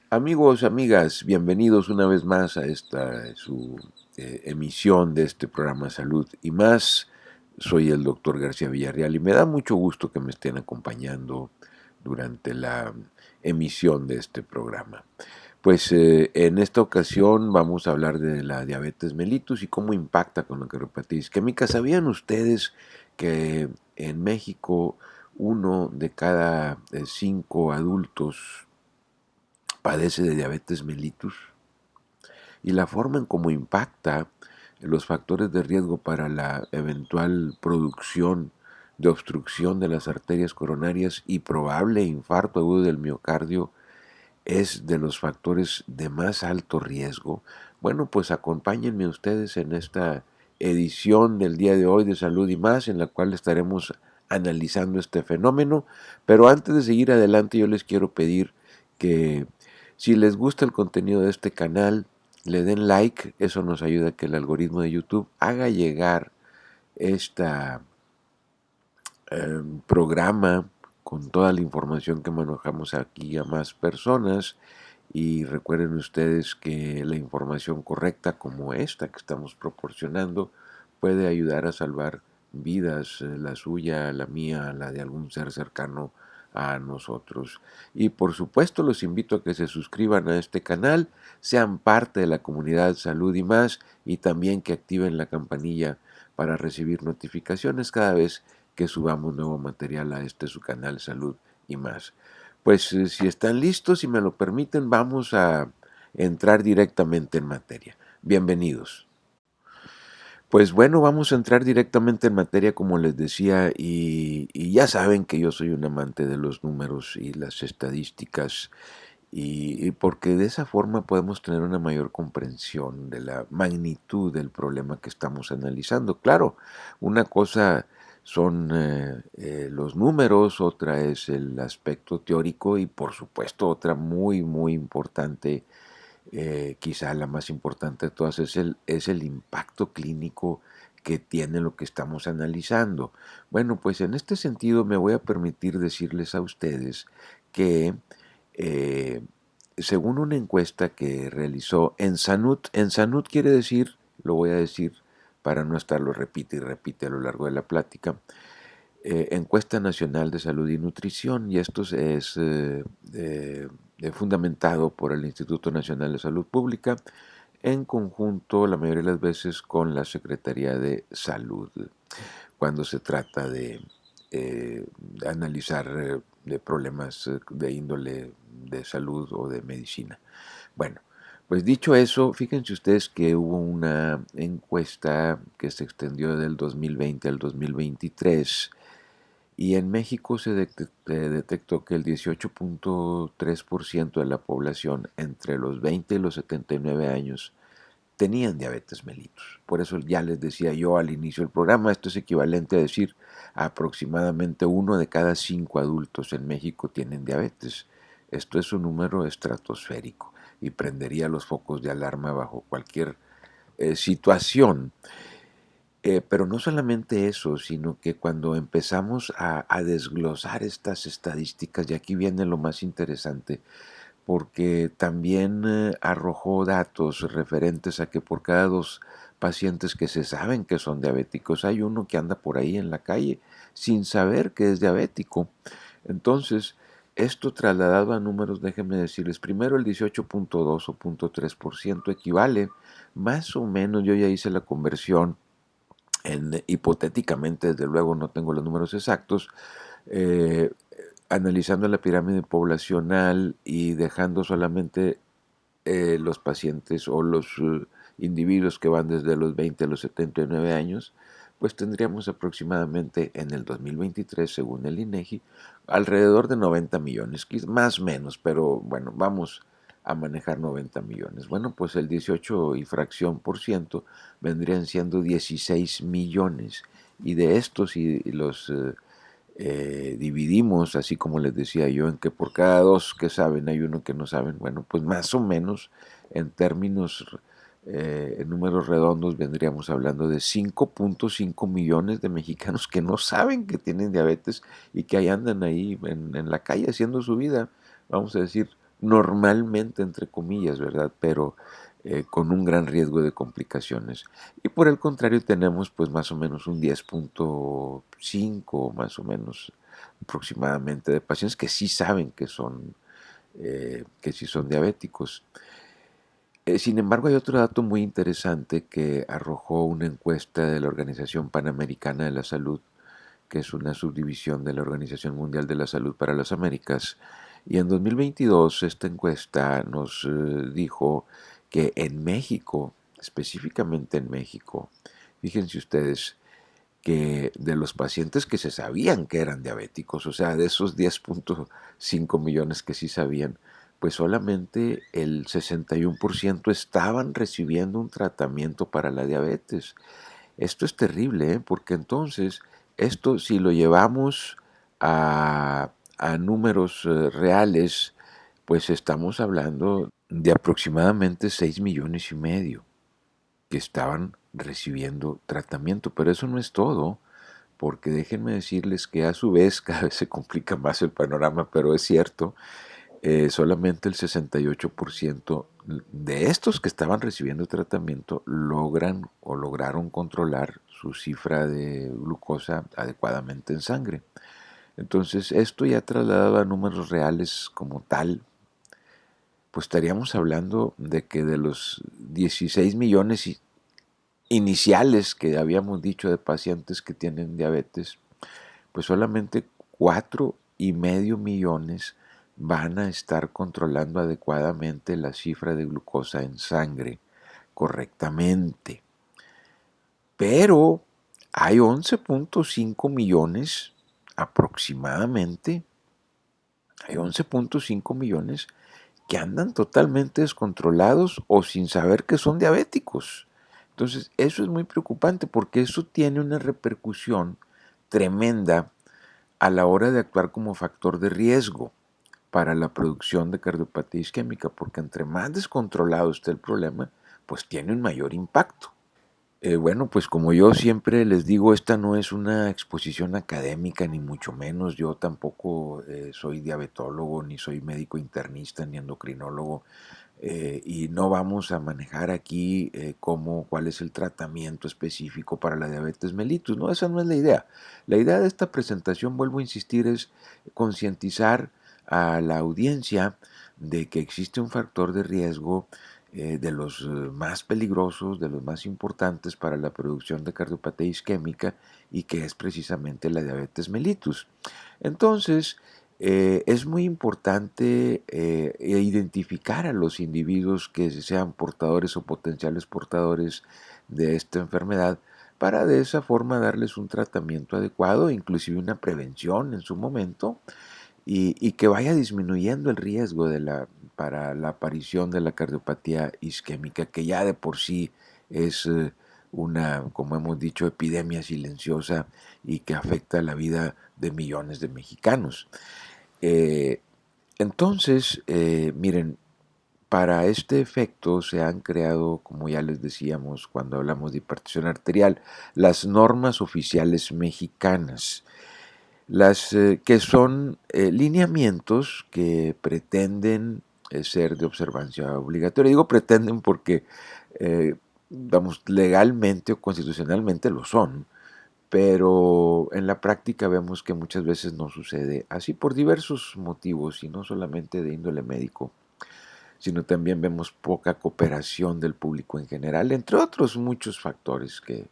Amigos, amigas, bienvenidos una vez más a esta su emisión de este programa Salud y más. Soy el doctor García Villarreal y me da mucho gusto que me estén acompañando durante la emisión de este programa. Pues en esta ocasión vamos a hablar de la diabetes mellitus y cómo impacta con la cardiopatia isquémica. ¿Sabían ustedes que en México uno de cada 5 adultos padece de diabetes mellitus? Y la forma en cómo impacta los factores de riesgo para la eventual producción de obstrucción de las arterias coronarias y probable infarto agudo del miocardio es de los factores de más alto riesgo. Bueno, pues acompáñenme ustedes en esta edición del día de hoy de Salud y Más, en la cual estaremos analizando este fenómeno. Pero antes de seguir adelante, yo les quiero pedir que si les gusta el contenido de este canal, le den like. Eso nos ayuda a que el algoritmo de YouTube haga llegar esta programa con toda la información que manejamos aquí a más personas. Y recuerden ustedes que la información correcta como esta que estamos proporcionando puede ayudar a salvar vidas, la suya, la mía, la de algún ser cercano a nosotros. Y por supuesto los invito a que se suscriban a este canal, sean parte de la comunidad Salud y Más, y también que activen la campanilla para recibir notificaciones cada vez que subamos nuevo material a este su canal Salud y Más. Pues si están listos, si me lo permiten, vamos a entrar directamente en materia. Bienvenidos. Pues bueno, vamos a entrar directamente en materia, como les decía, y ya saben que yo soy un amante de los números y las estadísticas, y porque de esa forma podemos tener una mayor comprensión de la magnitud del problema que estamos analizando. Claro, una cosa son los números, otra es el aspecto teórico y por supuesto otra muy, muy importante, quizá la más importante de todas, es el impacto clínico que tiene lo que estamos analizando. Bueno, pues en este sentido me voy a permitir decirles a ustedes que eh, según una encuesta que realizó en Sanud quiere decir, lo voy a decir para no estarlo repite y repite a lo largo de la plática, Encuesta Nacional de Salud y Nutrición, y esto es fundamentado por el Instituto Nacional de Salud Pública, en conjunto la mayoría de las veces con la Secretaría de Salud, cuando se trata de analizar de problemas de índole de salud o de medicina. Bueno, pues dicho eso, fíjense ustedes que hubo una encuesta que se extendió del 2020 al 2023 y en México se detectó que el 18.3% de la población entre los 20 y los 79 años tenían diabetes mellitus. Por eso ya les decía yo al inicio del programa, esto es equivalente a decir aproximadamente 1 de cada 5 adultos en México tienen diabetes. Esto es un número estratosférico y prendería los focos de alarma bajo cualquier situación. Pero no solamente eso, sino que cuando empezamos a desglosar estas estadísticas, y aquí viene lo más interesante, porque también arrojó datos referentes a que por cada 2 pacientes que se saben que son diabéticos, hay uno que anda por ahí en la calle sin saber que es diabético. Entonces, esto trasladado a números, déjenme decirles, primero el 18.2 o 0.3% equivale más o menos, yo ya hice la conversión, hipotéticamente, desde luego no tengo los números exactos, eh, analizando la pirámide poblacional y dejando solamente los pacientes o los individuos que van desde los 20 a los 79 años, pues tendríamos aproximadamente en el 2023, según el INEGI, alrededor de 90 millones, más o menos, pero bueno, vamos a manejar 90 millones. Bueno, pues el 18 y fracción por ciento vendrían siendo 16 millones. Y de estos, si los dividimos, así como les decía yo, en que por cada 2 que saben hay uno que no saben, bueno, pues más o menos en términos, en números redondos, vendríamos hablando de 5.5 millones de mexicanos que no saben que tienen diabetes y que ahí andan ahí en la calle haciendo su vida, vamos a decir, normalmente, entre comillas, ¿verdad? Pero con un gran riesgo de complicaciones. Y por el contrario tenemos pues más o menos un 10.5 más o menos aproximadamente de pacientes que sí saben que sí son diabéticos. Sin embargo, hay otro dato muy interesante que arrojó una encuesta de la Organización Panamericana de la Salud, que es una subdivisión de la Organización Mundial de la Salud para las Américas. Y en 2022 esta encuesta nos dijo que en México, específicamente en México, fíjense ustedes que de los pacientes que se sabían que eran diabéticos, o sea, de esos 10.5 millones que sí sabían, pues solamente el 61% estaban recibiendo un tratamiento para la diabetes. Esto es terrible, ¿eh? Porque entonces, esto si lo llevamos a números reales, pues estamos hablando de aproximadamente 6,5 millones que estaban recibiendo tratamiento. Pero eso no es todo, porque déjenme decirles que a su vez cada vez se complica más el panorama, pero es cierto, solamente el 68% de estos que estaban recibiendo tratamiento logran o lograron controlar su cifra de glucosa adecuadamente en sangre. Entonces, esto ya trasladado a números reales como tal, pues estaríamos hablando de que de los 16 millones iniciales que habíamos dicho de pacientes que tienen diabetes, pues solamente 4,5 millones van a estar controlando adecuadamente la cifra de glucosa en sangre correctamente. Pero hay 11,5 millones aproximadamente, hay 11,5 millones que andan totalmente descontrolados o sin saber que son diabéticos. Entonces, eso es muy preocupante porque eso tiene una repercusión tremenda a la hora de actuar como factor de riesgo para la producción de cardiopatía isquémica, porque entre más descontrolado esté el problema, pues tiene un mayor impacto. Bueno, pues como yo siempre les digo, esta no es una exposición académica, ni mucho menos. Yo tampoco soy diabetólogo, ni soy médico internista, ni endocrinólogo, y no vamos a manejar aquí cuál es el tratamiento específico para la diabetes mellitus. No, esa no es la idea. La idea de esta presentación, vuelvo a insistir, es concientizar a la audiencia de que existe un factor de riesgo de los más peligrosos, de los más importantes para la producción de cardiopatía isquémica y que es precisamente la diabetes mellitus. Entonces, es muy importante identificar a los individuos que sean portadores o potenciales portadores de esta enfermedad para de esa forma darles un tratamiento adecuado, inclusive una prevención en su momento, y que vaya disminuyendo el riesgo para la aparición de la cardiopatía isquémica, que ya de por sí es una, como hemos dicho, epidemia silenciosa y que afecta la vida de millones de mexicanos. Eh, entonces, miren, para este efecto se han creado, como ya les decíamos cuando hablamos de hipertensión arterial, las normas oficiales mexicanas, las que son lineamientos que pretenden ser de observancia obligatoria. Digo pretenden porque, vamos, legalmente o constitucionalmente lo son, pero en la práctica vemos que muchas veces no sucede así por diversos motivos y no solamente de índole médico, sino también vemos poca cooperación del público en general, entre otros muchos factores que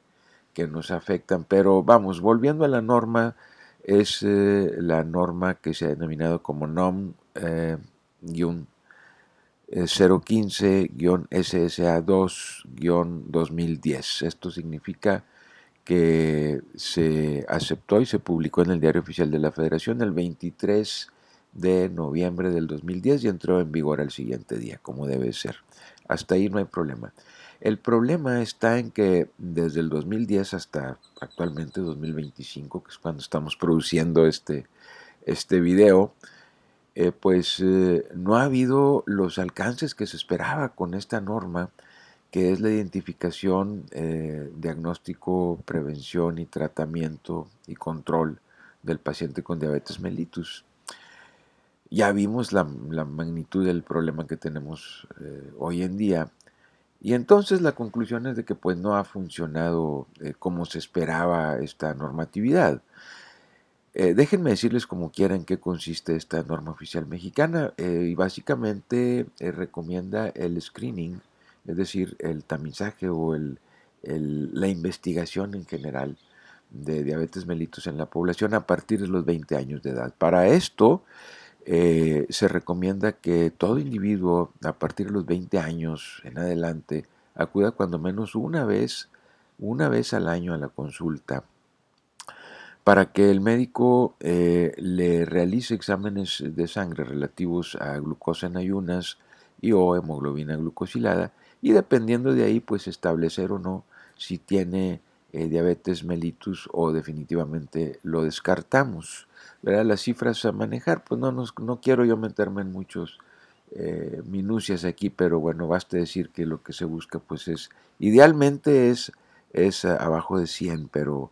nos afectan. Pero vamos, volviendo a la norma, es la norma que se ha denominado como NOM 015-SSA2-2010. Esto significa que se aceptó y se publicó en el Diario Oficial de la Federación el 23 de noviembre del 2010 y entró en vigor al siguiente día, como debe ser. Hasta ahí no hay problema. El problema está en que desde el 2010 hasta actualmente 2025, que es cuando estamos produciendo este video, no ha habido los alcances que se esperaba con esta norma, que es la identificación, diagnóstico, prevención y tratamiento y control del paciente con diabetes mellitus. Ya vimos la magnitud del problema que tenemos hoy en día. Y entonces la conclusión es de que pues no ha funcionado como se esperaba esta normatividad. Déjenme decirles como quiera en qué consiste esta norma oficial mexicana y básicamente recomienda el screening, es decir, el tamizaje o la investigación en general de diabetes mellitus en la población a partir de los 20 años de edad. Para esto se recomienda que todo individuo a partir de los 20 años en adelante acuda cuando menos una vez al año a la consulta para que el médico le realice exámenes de sangre relativos a glucosa en ayunas y o hemoglobina glucosilada y dependiendo de ahí pues establecer o no si tiene diabetes mellitus o definitivamente lo descartamos. ¿Verdad? Las cifras a manejar, pues no quiero yo meterme en muchos minucias aquí, pero bueno, basta decir que lo que se busca pues idealmente es abajo de 100, pero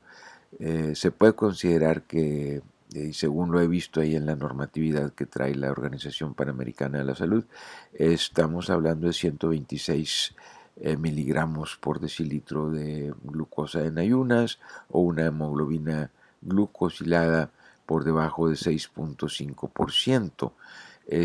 se puede considerar que, según lo he visto ahí en la normatividad que trae la Organización Panamericana de la Salud, estamos hablando de 126 miligramos por decilitro de glucosa en ayunas o una hemoglobina glucosilada por debajo de 6.5%.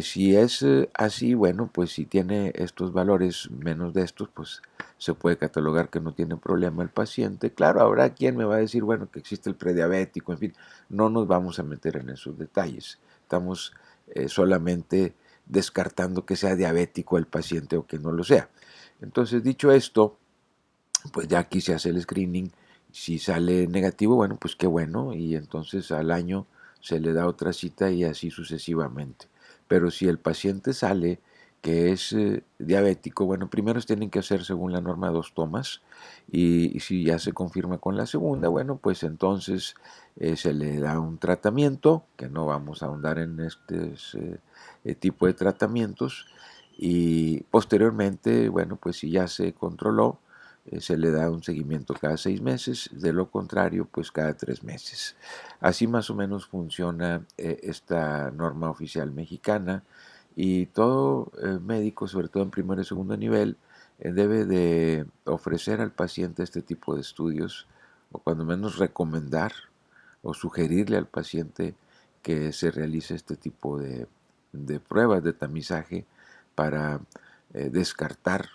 Si es así, bueno, pues si tiene estos valores menos de estos, pues se puede catalogar que no tiene problema el paciente. Claro, habrá quien me va a decir, bueno, que existe el prediabético, en fin, no nos vamos a meter en esos detalles. Estamos solamente descartando que sea diabético el paciente o que no lo sea. Entonces, dicho esto, pues ya aquí se hace el screening. Si sale negativo, bueno, pues qué bueno, y entonces al año se le da otra cita y así sucesivamente. Pero si el paciente sale que es diabético, bueno, primero tienen que hacer según la norma 2 tomas y si ya se confirma con la segunda, bueno, pues entonces se le da un tratamiento, que no vamos a ahondar en este tipo de tratamientos y posteriormente, bueno, pues si ya se controló, se le da un seguimiento cada 6 meses, de lo contrario, pues cada 3 meses. Así más o menos funciona esta norma oficial mexicana y todo médico, sobre todo en primer y segundo nivel, debe de ofrecer al paciente este tipo de estudios o cuando menos recomendar o sugerirle al paciente que se realice este tipo de pruebas de tamizaje para descartar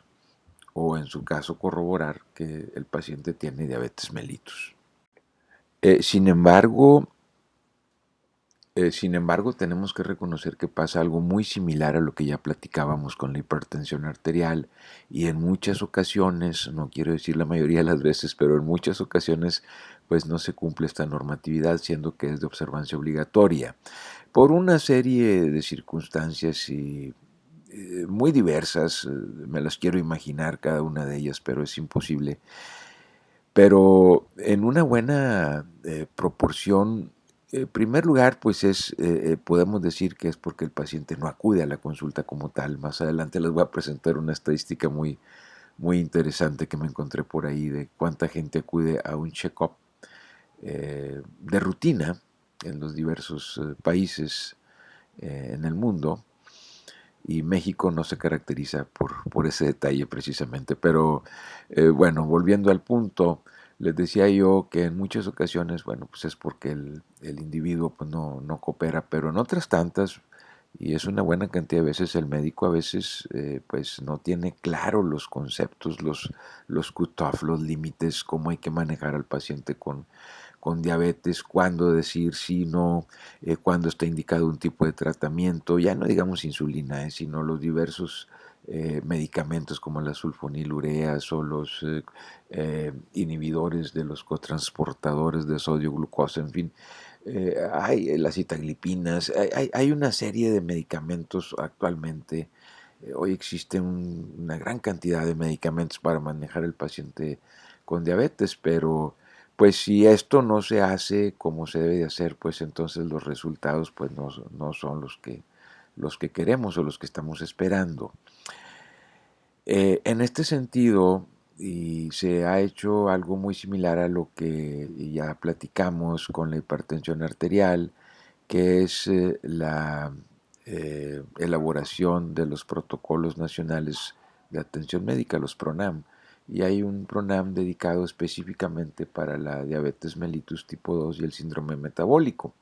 o en su caso corroborar que el paciente tiene diabetes mellitus. Sin embargo, tenemos que reconocer que pasa algo muy similar a lo que ya platicábamos con la hipertensión arterial y en muchas ocasiones, no quiero decir la mayoría de las veces, pero en muchas ocasiones pues no se cumple esta normatividad siendo que es de observancia obligatoria por una serie de circunstancias y muy diversas, me las quiero imaginar cada una de ellas, pero es imposible. Pero en una buena proporción, en primer lugar, pues podemos decir que es porque el paciente no acude a la consulta como tal. Más adelante les voy a presentar una estadística muy interesante que me encontré por ahí de cuánta gente acude a un check-up de rutina en los diversos países en el mundo y México no se caracteriza por ese detalle precisamente. Pero bueno, volviendo al punto, les decía yo que en muchas ocasiones, bueno, pues es porque el individuo pues no coopera, pero en otras tantas, y es una buena cantidad de veces, el médico a veces pues no tiene claro los conceptos, los cut-off, los límites, cómo hay que manejar al paciente con diabetes, cuándo decir sí, no, cuándo está indicado un tipo de tratamiento, ya no digamos insulina, sino los diversos medicamentos como las sulfonilureas o los inhibidores de los cotransportadores de sodio glucosa, en fin, hay las sitaglipinas, hay una serie de medicamentos actualmente. Hoy existe una gran cantidad de medicamentos para manejar el paciente con diabetes, pero pues si esto no se hace como se debe de hacer, pues entonces los resultados pues no son los que queremos o los que estamos esperando. En este sentido, y se ha hecho algo muy similar a lo que ya platicamos con la hipertensión arterial, que es elaboración de los protocolos nacionales de atención médica, los PRONAM, y hay un PRONAM dedicado específicamente para la diabetes mellitus tipo 2 y el síndrome metabólico.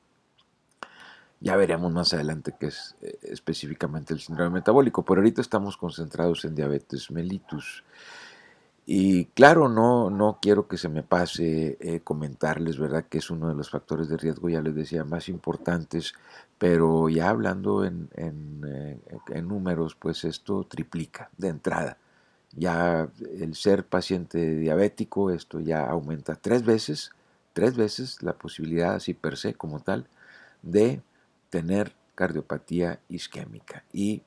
Ya veremos más adelante qué es específicamente el síndrome metabólico, pero ahorita estamos concentrados en diabetes mellitus. Y claro, no quiero que se me pase comentarles, ¿verdad?, que es uno de los factores de riesgo, ya les decía, más importantes, pero ya hablando en números, pues esto triplica de entrada. Ya el ser paciente diabético, esto ya aumenta tres veces la posibilidad, así per se como tal, de tener cardiopatía isquémica y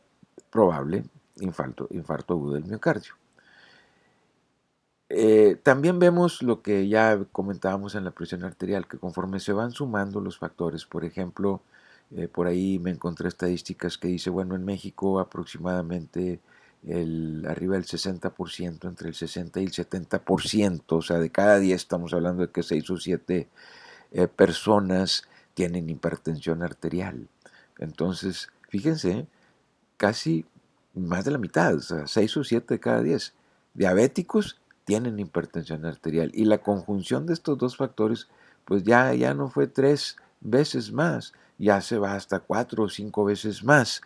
probable infarto agudo del miocardio. También vemos lo que ya comentábamos en la presión arterial, que conforme se van sumando los factores, por ejemplo, por ahí me encontré estadísticas que dice, bueno, en México aproximadamente arriba del 60%, entre el 60 y el 70%, o sea, de cada 10 estamos hablando de que 6 o 7 personas tienen hipertensión arterial. Entonces, fíjense, casi más de la mitad, o sea, 6 o 7 de cada 10 diabéticos tienen hipertensión arterial. Y la conjunción de estos dos factores, pues ya no fue 3 veces más, ya se va hasta 4 o 5 veces más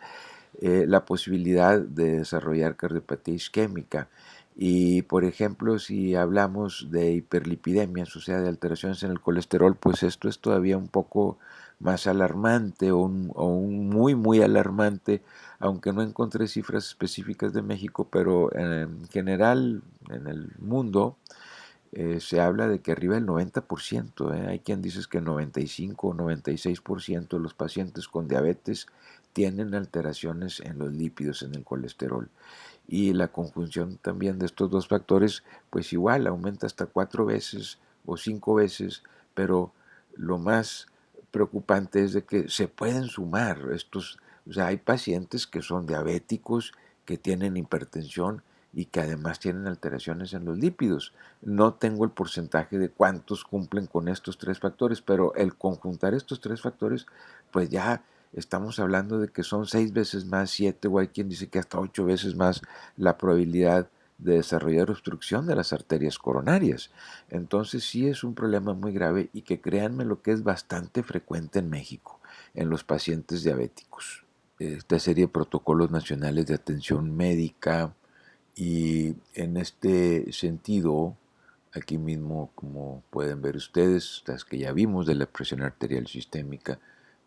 la posibilidad de desarrollar cardiopatía isquémica. Y por ejemplo, si hablamos de hiperlipidemias, o sea, de alteraciones en el colesterol, pues esto es todavía un poco más alarmante o un muy alarmante, aunque no encontré cifras específicas de México, pero en general en el mundo se habla de que arriba del 90%, hay quien dice que 95 o 96% de los pacientes con diabetes tienen alteraciones en los lípidos, en el colesterol. Y la conjunción también de estos dos factores, pues igual aumenta hasta 4 veces o 5 veces, pero lo más preocupante es de que se pueden sumar estos, o sea, hay pacientes que son diabéticos, que tienen hipertensión y que además tienen alteraciones en los lípidos. No tengo el porcentaje de cuántos cumplen con estos tres factores, pero el conjuntar estos tres factores, pues ya estamos hablando de que son 6 veces más, 7 o hay quien dice que hasta 8 veces más la probabilidad de desarrollar obstrucción de las arterias coronarias. Entonces sí es un problema muy grave y que créanme lo que es bastante frecuente en México, en los pacientes diabéticos. Esta serie de protocolos nacionales de atención médica y en este sentido, aquí mismo, como pueden ver ustedes, las que ya vimos de la presión arterial sistémica,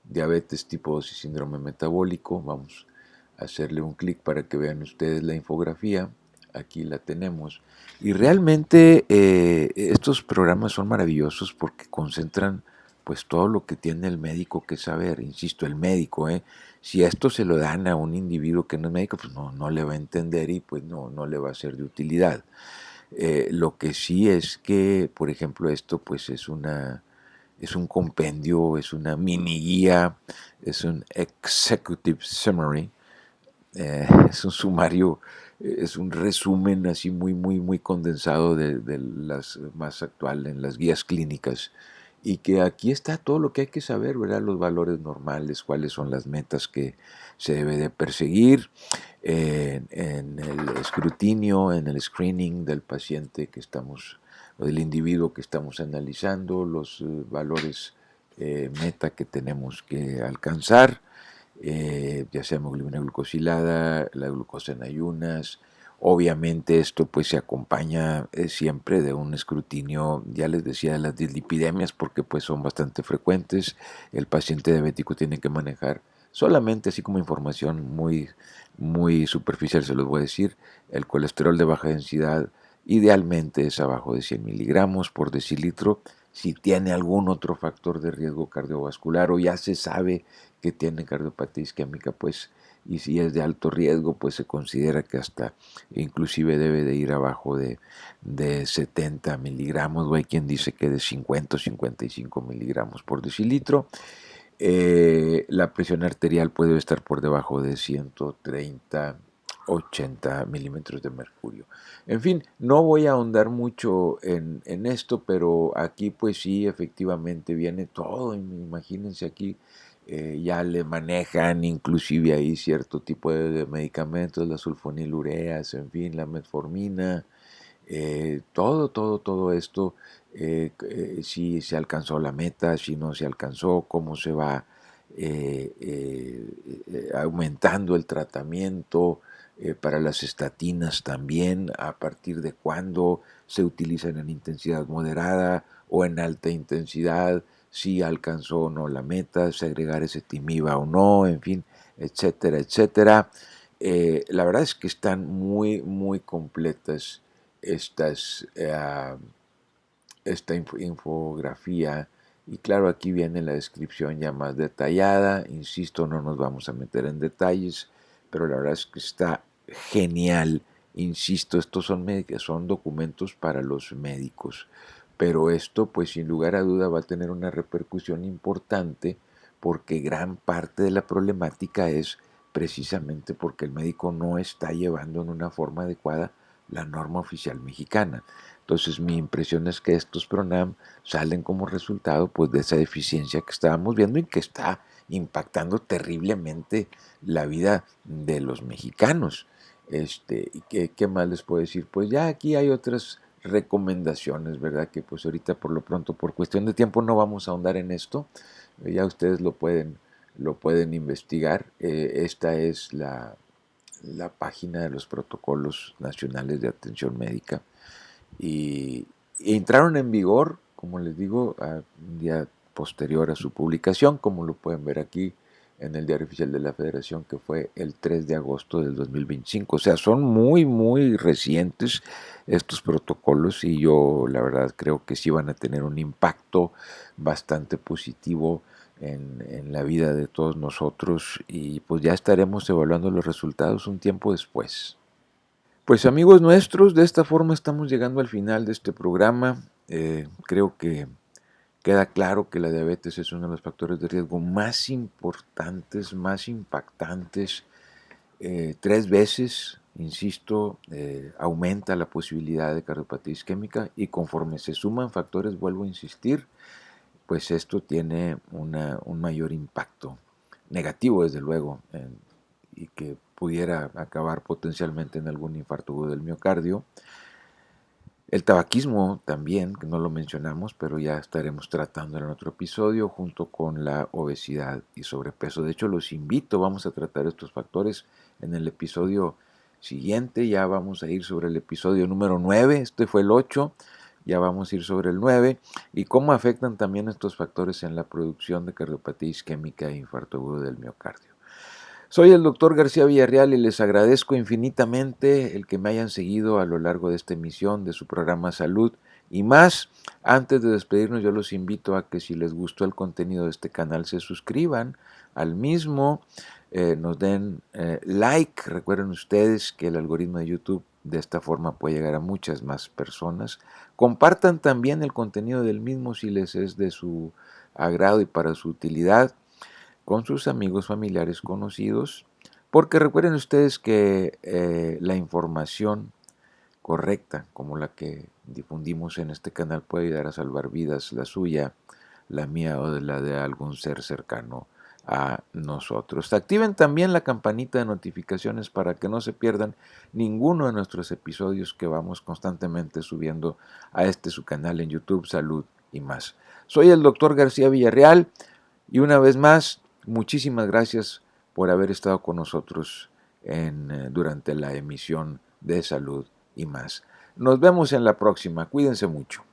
diabetes tipo 2 y síndrome metabólico, vamos a hacerle un clic para que vean ustedes la infografía, aquí la tenemos. Y realmente estos programas son maravillosos porque concentran pues todo lo que tiene el médico que saber, insisto, el médico, si esto se lo dan a un individuo que no es médico, pues no le va a entender y pues no le va a ser de utilidad. Lo que sí es que, por ejemplo, esto pues es un compendio, es una mini guía, es un executive summary, es un sumario, es un resumen así muy condensado de las más actuales, en las guías clínicas. Y que aquí está todo lo que hay que saber, ¿verdad? Los valores normales, cuáles son las metas que se debe de perseguir en el escrutinio, en el screening del paciente que estamos, o del individuo que estamos analizando, los valores meta que tenemos que alcanzar, ya sea hemoglobina glucosilada, la glucosa en ayunas. Obviamente esto pues se acompaña siempre de un escrutinio, ya les decía, de las dislipidemias, porque pues son bastante frecuentes. El paciente diabético tiene que manejar solamente, así como información muy superficial, se los voy a decir, el colesterol de baja densidad idealmente es abajo de 100 miligramos por decilitro. Si tiene algún otro factor de riesgo cardiovascular o ya se sabe que tiene cardiopatía isquémica, pues, y si es de alto riesgo, pues se considera que hasta inclusive debe de ir abajo de 70 miligramos, o hay quien dice que de 50 o 55 miligramos por decilitro. La presión arterial puede estar por debajo de 130, 80 milímetros de mercurio. En fin, no voy a ahondar mucho en esto, pero aquí pues sí, efectivamente viene todo, imagínense aquí ya le manejan inclusive ahí cierto tipo de medicamentos, las sulfonilureas, en fin, la metformina, todo esto, si se alcanzó la meta, si no se alcanzó, cómo se va aumentando el tratamiento, para las estatinas también, a partir de cuándo se utilizan en intensidad moderada o en alta intensidad, si alcanzó o no la meta, si agregar ese timiba o no, en fin, etcétera, etcétera. La verdad es que están muy completas estas, esta infografía, y claro, aquí viene la descripción ya más detallada. Insisto, no nos vamos a meter en detalles, pero la verdad es que está genial. Insisto, estos son documentos para los médicos, pero esto pues sin lugar a duda va a tener una repercusión importante, porque gran parte de la problemática es precisamente porque el médico no está llevando en una forma adecuada la norma oficial mexicana. Entonces mi impresión es que estos PRONAM salen como resultado pues de esa deficiencia que estábamos viendo y que está impactando terriblemente la vida de los mexicanos. ¿Y qué más les puedo decir? Pues ya aquí hay otras recomendaciones, ¿verdad? Que pues ahorita por lo pronto, por cuestión de tiempo, no vamos a ahondar en esto. Ya ustedes lo pueden investigar. Esta es la página de los protocolos nacionales de atención médica, y entraron en vigor, como les digo, un día posterior a su publicación, como lo pueden ver aquí en el Diario Oficial de la Federación, que fue el 3 de agosto del 2025. O sea, son muy recientes estos protocolos, y yo la verdad creo que sí van a tener un impacto bastante positivo en la vida de todos nosotros, y pues ya estaremos evaluando los resultados un tiempo después. Pues amigos nuestros, de esta forma estamos llegando al final de este programa. Creo que queda claro que la diabetes es uno de los factores de riesgo más importantes, más impactantes. 3 veces, insisto, aumenta la posibilidad de cardiopatía isquémica, y conforme se suman factores, vuelvo a insistir, pues esto tiene un mayor impacto negativo, desde luego, y que pudiera acabar potencialmente en algún infarto agudo del miocardio. El tabaquismo también, que no lo mencionamos, pero ya estaremos tratando en otro episodio, junto con la obesidad y sobrepeso. De hecho, los invito, vamos a tratar estos factores en el episodio siguiente. Ya vamos a ir sobre el episodio número 9, este fue el 8, ya vamos a ir sobre el 9, y cómo afectan también estos factores en la producción de cardiopatía isquémica e infarto agudo del miocardio. Soy el doctor García Villarreal y les agradezco infinitamente el que me hayan seguido a lo largo de esta emisión de su programa Salud y más. Antes de despedirnos, yo los invito a que, si les gustó el contenido de este canal, se suscriban al mismo, nos den like. Recuerden ustedes que el algoritmo de YouTube de esta forma puede llegar a muchas más personas. Compartan también el contenido del mismo si les es de su agrado y para su utilidad, con sus amigos, familiares, conocidos, porque recuerden ustedes que la información correcta, como la que difundimos en este canal, puede ayudar a salvar vidas, la suya, la mía o de la de algún ser cercano a nosotros. Activen también la campanita de notificaciones para que no se pierdan ninguno de nuestros episodios que vamos constantemente subiendo a su canal en YouTube, Salud y más. Soy el doctor García Villarreal, y una vez más, muchísimas gracias por haber estado con nosotros durante la emisión de Salud y más. Nos vemos en la próxima. Cuídense mucho.